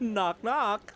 Knock knock.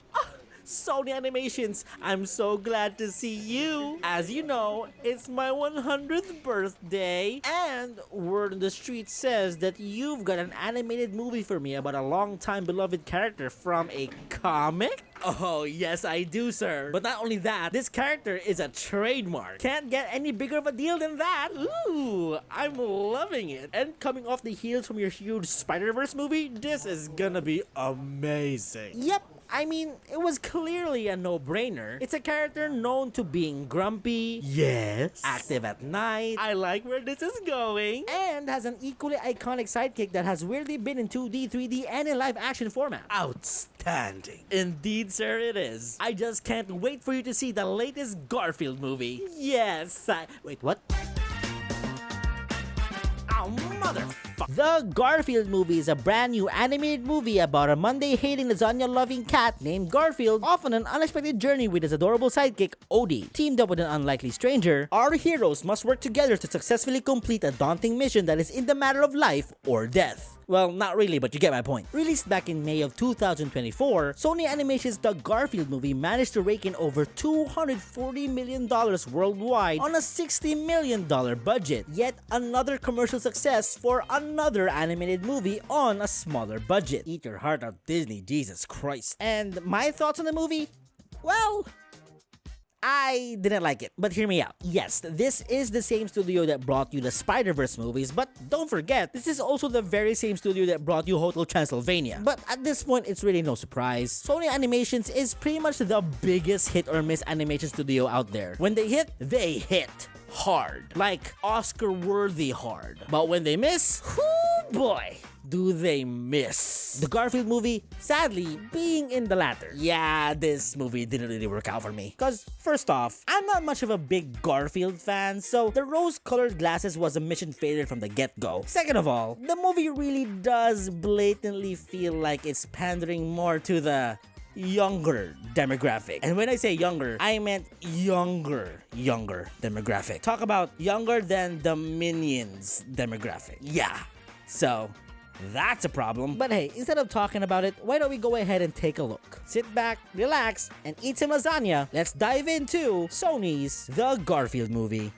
Sony Animations, I'm so glad to see you. As you know, it's my 100th birthday, and word on the street says that you've got an animated movie for me about a long-time beloved character from a comic? Oh, yes, I do, sir. But not only that, this character is a trademark. Can't get any bigger of a deal than that. Ooh, I'm loving it. And coming off the heels from your huge Spider-Verse movie, this is gonna be amazing. Yep. I mean, it was clearly a no-brainer. It's a character known to being grumpy, yes, active at night, I like where this is going, and has an equally iconic sidekick that has weirdly been in 2D, 3D, and in live-action format. Outstanding. Indeed, sir, it is. I just can't wait for you to see the latest Garfield movie. Yes, wait, what? Oh, motherfucker. The Garfield movie is a brand new animated movie about a Monday-hating lasagna-loving cat named Garfield off on an unexpected journey with his adorable sidekick, Odie. Teamed up with an unlikely stranger, our heroes must work together to successfully complete a daunting mission that is in the matter of life or death. Well, not really, but you get my point. Released back in May of 2024, Sony Animation's The Garfield movie managed to rake in over $240 million worldwide on a $60 million budget. Yet another commercial success for another animated movie on a smaller budget. Eat your heart out, Disney, Jesus Christ. And my thoughts on the movie? Well, I didn't like it, but hear me out. Yes, this is the same studio that brought you the Spider-Verse movies, but don't forget, this is also the very same studio that brought you Hotel Transylvania. But at this point, it's really no surprise. Sony Animations is pretty much the biggest hit or miss animation studio out there. When they hit hard. Like Oscar-worthy hard. But when they miss, whoo boy, do they miss. The Garfield movie, sadly, being in the latter. Yeah, this movie didn't really work out for me. Cause first off, I'm not much of a big Garfield fan, so the rose-colored glasses was a mission failure from the get-go. Second of all, the movie really does blatantly feel like it's pandering more to the younger demographic. And when I say younger, I meant younger demographic. Talk about younger than the Minions demographic. Yeah. So, that's a problem. But hey, instead of talking about it, why don't we go ahead and take a look? Sit back, relax, and eat some lasagna. Let's dive into Sony's The Garfield movie.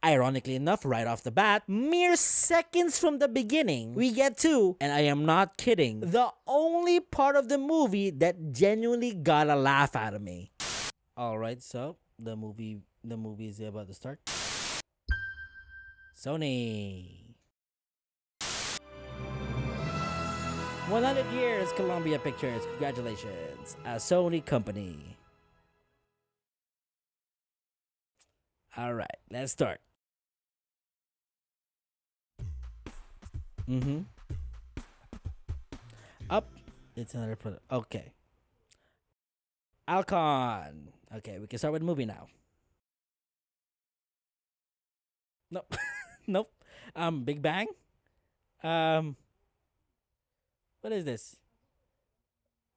Ironically enough, right off the bat, mere seconds from the beginning, we get to, and I am not kidding, the only part of the movie that genuinely got a laugh out of me. Alright, so the movie is about to start. Sony. 100 years, Columbia Pictures. Congratulations. A Sony company. Alright, let's start. Up. It's another product. Okay. Alcon. Okay, we can start with the movie now. Nope. Nope. Big Bang? What is this?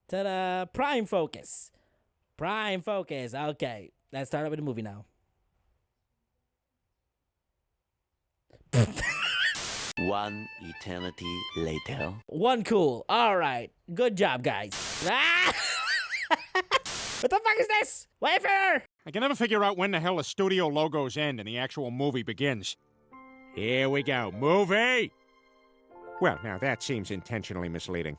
Ta-da! Prime Focus. Prime Focus. Okay. Let's start with the movie now. One eternity later. One cool. Alright. Good job, guys. Ah! What the fuck is this? Wayfarer! I can never figure out when the hell the studio logos end and the actual movie begins. Here we go. Movie! Well, now that seems intentionally misleading.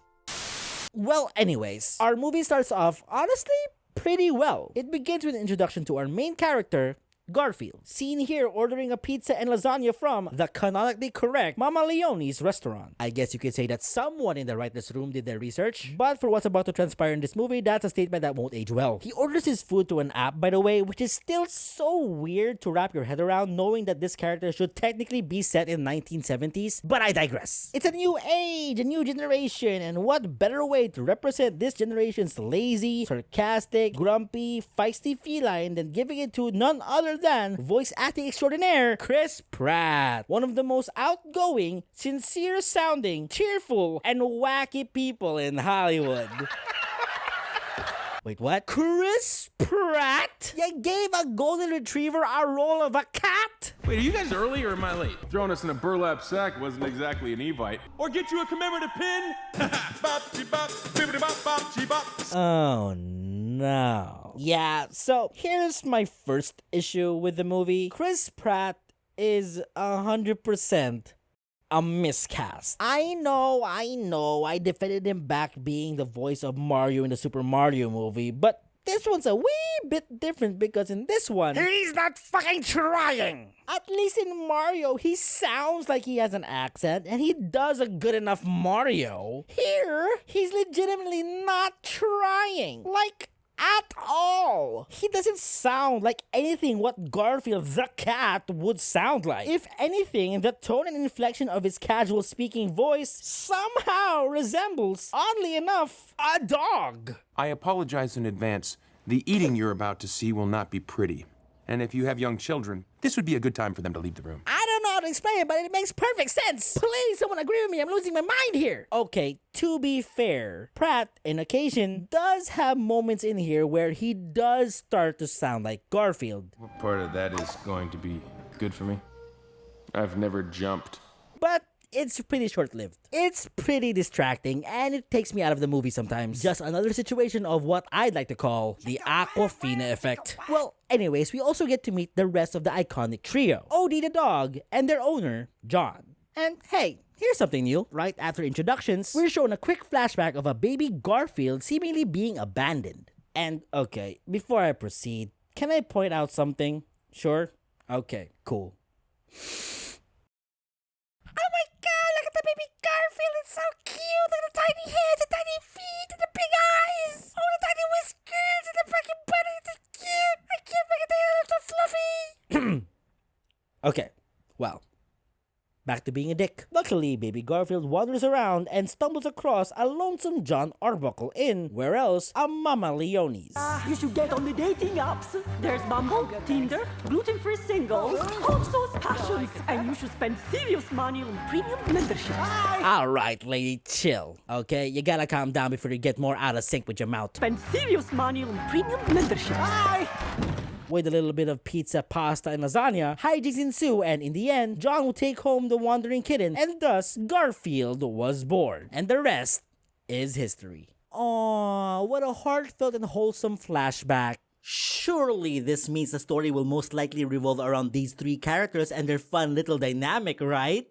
Well, anyways, our movie starts off, honestly, pretty well. It begins with an introduction to our main character, Garfield, seen here ordering a pizza and lasagna from the canonically correct Mama Leone's restaurant. I guess you could say that someone in the writer's room did their research, but for what's about to transpire in this movie, that's a statement that won't age well. He orders his food through an app, by the way, which is still so weird to wrap your head around, knowing that this character should technically be set in 1970s, but I digress. It's a new age, a new generation, and what better way to represent this generation's lazy, sarcastic, grumpy, feisty feline than giving it to none other than voice acting extraordinaire Chris Pratt, one of the most outgoing, sincere sounding, cheerful, and wacky people in Hollywood. Wait, what? Chris Pratt? You gave a golden retriever a role of a cat? Wait, are you guys early or am I late? Throwing us in a burlap sack wasn't exactly an Evite. Or get you a commemorative pin? Oh no. Yeah, so here's my first issue with the movie. Chris Pratt is 100% a miscast. I know, I defended him back being the voice of Mario in the Super Mario movie, but this one's a wee bit different because in this one, he's not fucking trying! At least in Mario, he sounds like he has an accent and he does a good enough Mario. Here, he's legitimately not trying. Like, at all. He doesn't sound like anything what Garfield the cat would sound like. If anything, the tone and inflection of his casual speaking voice somehow resembles, oddly enough, a dog. I apologize in advance. The eating you're about to see will not be pretty. And if you have young children, this would be a good time for them to leave the room. I don't know how to explain it, but it makes perfect sense. Please, someone agree with me. I'm losing my mind here. Okay, to be fair, Pratt, on occasion, does have moments in here where he does start to sound like Garfield. What part of that is going to be good for me? I've never jumped. But it's pretty short-lived. It's pretty distracting, and it takes me out of the movie sometimes. Just another situation of what I'd like to call the Awkwafina effect. Well, anyways, we also get to meet the rest of the iconic trio. Odie the dog, and their owner, John. And hey, here's something new. Right after introductions, we're shown a quick flashback of a baby Garfield seemingly being abandoned. And okay, before I proceed, can I point out something? Sure? Okay, cool. Oh my god, look at the baby Garfield, it's so cute! Look at the tiny head, the tiny feet, and the big eyes! Oh, the tiny whiskers, and the fucking bunny, it's cute! I can't make it, they're a little fluffy! Okay, well, back to being a dick. Luckily, baby Garfield wanders around and stumbles across a lonesome John Arbuckle in, where else, a Mama Leone's. You should get on the dating apps. There's Bumble, Tinder, gluten-free singles, hot sauce passions, and you should spend serious money on premium memberships. Alright, lady, chill. Okay, you gotta calm down before you get more out of sync with your mouth. Spend serious money on premium memberships. With a little bit of pizza, pasta, and lasagna, hijinks ensue, and in the end, John will take home the wandering kitten, and thus, Garfield was born. And the rest is history. Aww, what a heartfelt and wholesome flashback. Surely this means the story will most likely revolve around these three characters and their fun little dynamic, right?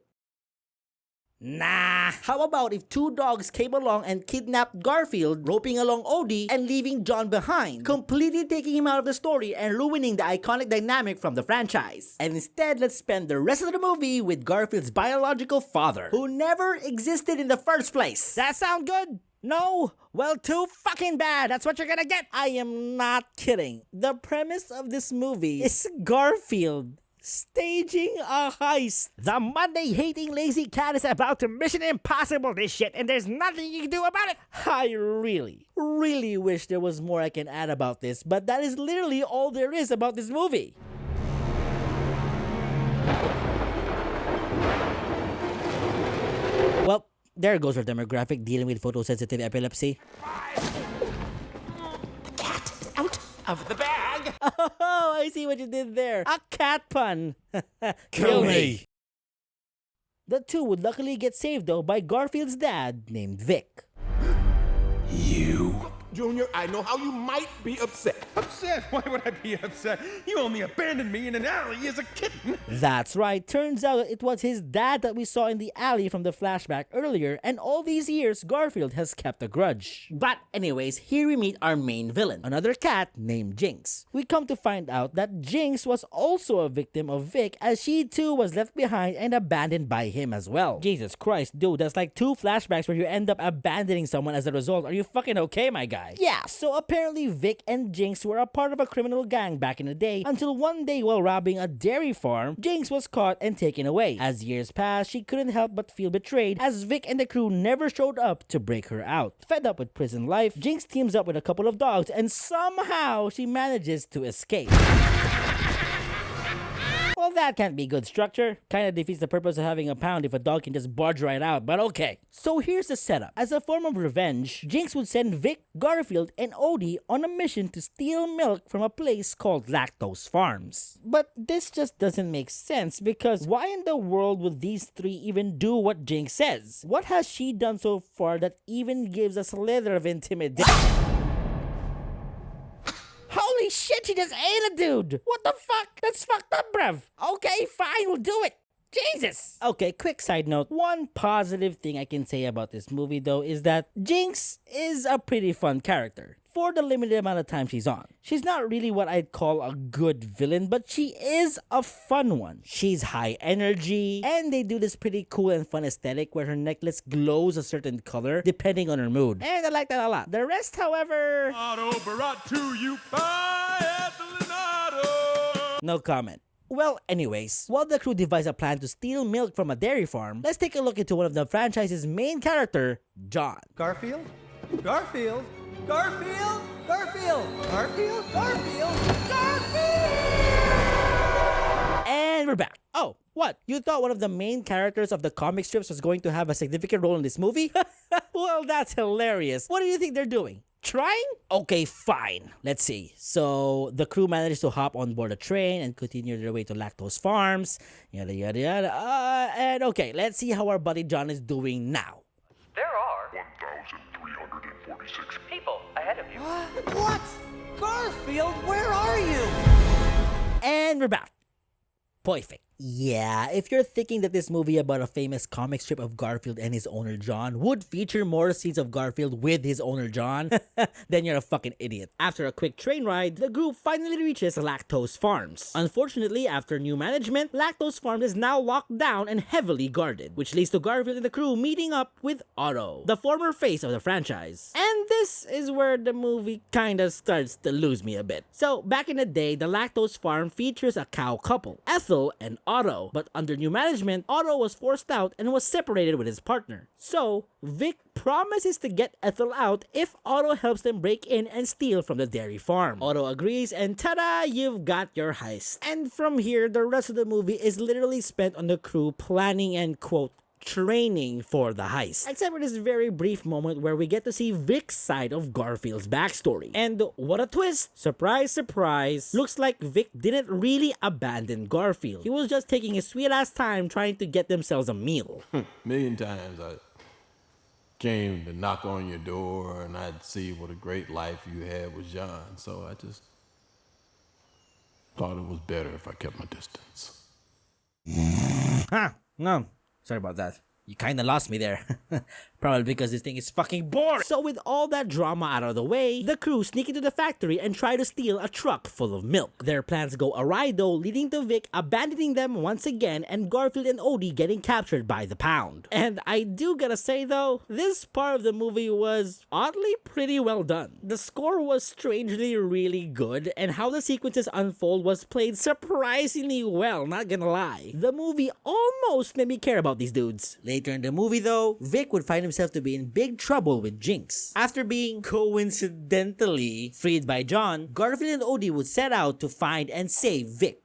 Nah. How about if two dogs came along and kidnapped Garfield, roping along Odie, and leaving John behind, completely taking him out of the story and ruining the iconic dynamic from the franchise. And instead, let's spend the rest of the movie with Garfield's biological father, who never existed in the first place. That sound good? No? Well, too fucking bad. That's what you're gonna get. I am not kidding. The premise of this movie is Garfield staging a heist. The Monday-hating lazy cat is about to Mission Impossible this shit, and there's nothing you can do about it. I really wish there was more I can add about this, but that is literally all there is about this movie. Well, there goes our demographic dealing with photosensitive epilepsy. Cat is out of the bag. Oh, I see what you did there. A cat pun. Kill me. The two would luckily get saved though by Garfield's dad named Vic. You. Junior, I know how you might be upset. Upset? Why would I be upset? You only abandoned me in an alley as a kitten. That's right. Turns out it was his dad that we saw in the alley from the flashback earlier, and all these years, Garfield has kept a grudge. But anyways, here we meet our main villain, another cat named Jinx. We come to find out that Jinx was also a victim of Vic, as she too was left behind and abandoned by him as well. Jesus Christ, dude, that's like 2 flashbacks where you end up abandoning someone as a result. Are you fucking okay, my guy? Yeah, so apparently Vic and Jinx were a part of a criminal gang back in the day, until one day while robbing a dairy farm, Jinx was caught and taken away. As years passed, she couldn't help but feel betrayed, as Vic and the crew never showed up to break her out. Fed up with prison life, Jinx teams up with a couple of dogs, and somehow she manages to escape. Well, that can't be good structure. Kinda defeats the purpose of having a pound if a dog can just barge right out, but okay. So here's the setup. As a form of revenge, Jinx would send Vic, Garfield, and Odie on a mission to steal milk from a place called Lactose Farms. But this just doesn't make sense because why in the world would these three even do what Jinx says? What has she done so far that even gives a slither of intimidation? Holy shit, she just ate a dude! What the fuck? That's fucked up, bruv. Okay, fine, we'll do it. Jesus! Okay, quick side note. One positive thing I can say about this movie though is that Jinx is a pretty fun character. For the limited amount of time she's on. She's not really what I'd call a good villain, but she is a fun one. She's high energy, and they do this pretty cool and fun aesthetic where her necklace glows a certain color depending on her mood. And I like that a lot. The rest, however... No comment. Well, anyways, while the crew devise a plan to steal milk from a dairy farm, let's take a look into one of the franchise's main character, John. Garfield? Garfield? Garfield? Garfield? Garfield? Garfield? Garfield! And we're back. Oh, what? You thought one of the main characters of the comic strips was going to have a significant role in this movie? Well, that's hilarious. What do you think they're doing? Trying? Okay, fine. Let's see. So, the crew manages to hop on board a train and continue their way to Lactose Farms. Yada, yada, yada. And okay, let's see how our buddy John is doing now. There are 1,346 people ahead of you. What? Garfield, where are you? And we're back. Perfect. Yeah, if you're thinking that this movie about a famous comic strip of Garfield and his owner John would feature more scenes of Garfield with his owner John, then you're a fucking idiot. After a quick train ride, the group finally reaches Lactose Farms. Unfortunately, after new management, Lactose Farms is now locked down and heavily guarded, which leads to Garfield and the crew meeting up with Otto, the former face of the franchise. And this is where the movie kinda starts to lose me a bit. So, back in the day, the Lactose Farm features a cow couple, Ethel and Otto, but under new management, Otto was forced out and was separated with his partner. So, Vic promises to get Ethel out if Otto helps them break in and steal from the dairy farm. Otto agrees and ta-da, you've got your heist. And from here, the rest of the movie is literally spent on the crew planning and quote, training for the heist. Except for this very brief moment where we get to see Vic's side of Garfield's backstory. And what a twist! Surprise, surprise. Looks like Vic didn't really abandon Garfield. He was just taking his sweet ass time trying to get themselves a meal. Million times I came to knock on your door and I'd see what a great life you had with John. So I just thought it was better if I kept my distance. No. Sorry about that. You kinda lost me there. Probably because this thing is fucking boring. So with all that drama out of the way, the crew sneak into the factory and try to steal a truck full of milk. Their plans go awry though, leading to Vic abandoning them once again and Garfield and Odie getting captured by the pound. And I do gotta say though, this part of the movie was oddly pretty well done. The score was strangely really good and how the sequences unfold was played surprisingly well, not gonna lie. The movie almost made me care about these dudes. Later in the movie though, Vic would find himself to be in big trouble with Jinx. After being coincidentally freed by John, Garfield and Odie would set out to find and save Vic.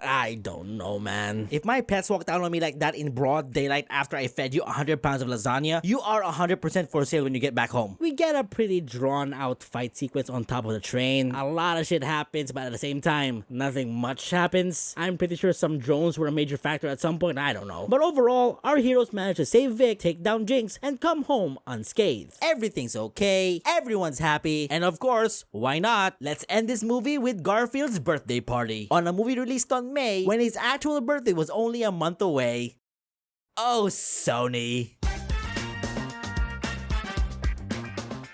I don't know, man. If my pets walked out on me like that in broad daylight after I fed you 100 pounds of lasagna, you are 100% for sale when you get back home. We get a pretty drawn out fight sequence on top of the train. A lot of shit happens, but at the same time, nothing much happens. I'm pretty sure some drones were a major factor at some point, I don't know. But overall, our heroes managed to save Vic, take down Jinx, and come home unscathed. Everything's okay, everyone's happy, and of course, why not? Let's end this movie with Garfield's birthday party. On a movie released on May, when his actual birthday was only a month away. Oh, Sony.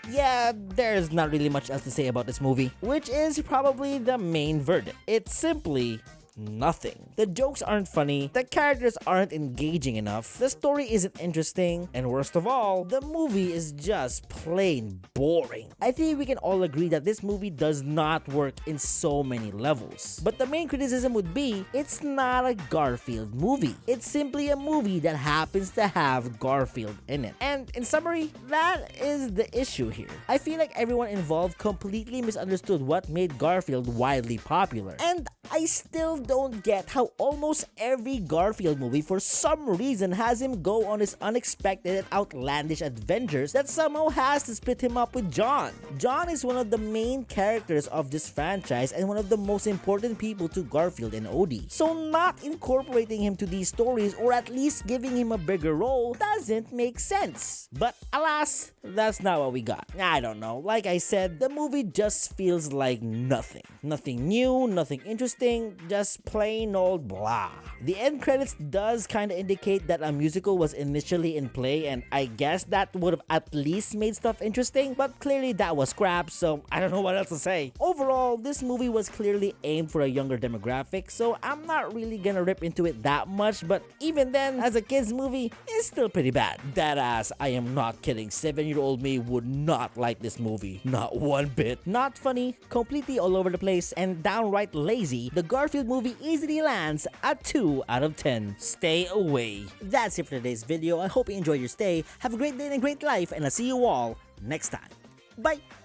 Yeah, there's not really much else to say about this movie, which is probably the main verdict. It's simply nothing. The jokes aren't funny, the characters aren't engaging enough, the story isn't interesting, and worst of all, the movie is just plain boring. I think we can all agree that this movie does not work in so many levels. But the main criticism would be, it's not a Garfield movie. It's simply a movie that happens to have Garfield in it. And in summary, that is the issue here. I feel like everyone involved completely misunderstood what made Garfield widely popular. And I still don't get how almost every Garfield movie for some reason has him go on his unexpected and outlandish adventures that somehow has to split him up with John. John is one of the main characters of this franchise and one of the most important people to Garfield and Odie. So not incorporating him to these stories, or at least giving him a bigger role, doesn't make sense. But alas, that's not what we got. I don't know. Like I said, the movie just feels like nothing. Nothing new, nothing interesting, just plain old blah. The end credits does kinda indicate that a musical was initially in play, and I guess that would have at least made stuff interesting, but clearly that was scrapped, so I don't know what else to say. Overall, this movie was clearly aimed for a younger demographic, so I'm not really gonna rip into it that much, but even then, as a kids movie, it's still pretty bad. Deadass, I am not kidding. 7-year-old me would not like this movie. Not one bit. Not funny, completely all over the place, and downright lazy, the Garfield movie easily lands a 2 out of 10. Stay away. That's it for today's video. I hope you enjoyed your stay. Have a great day and a great life, and I'll see you all next time. Bye!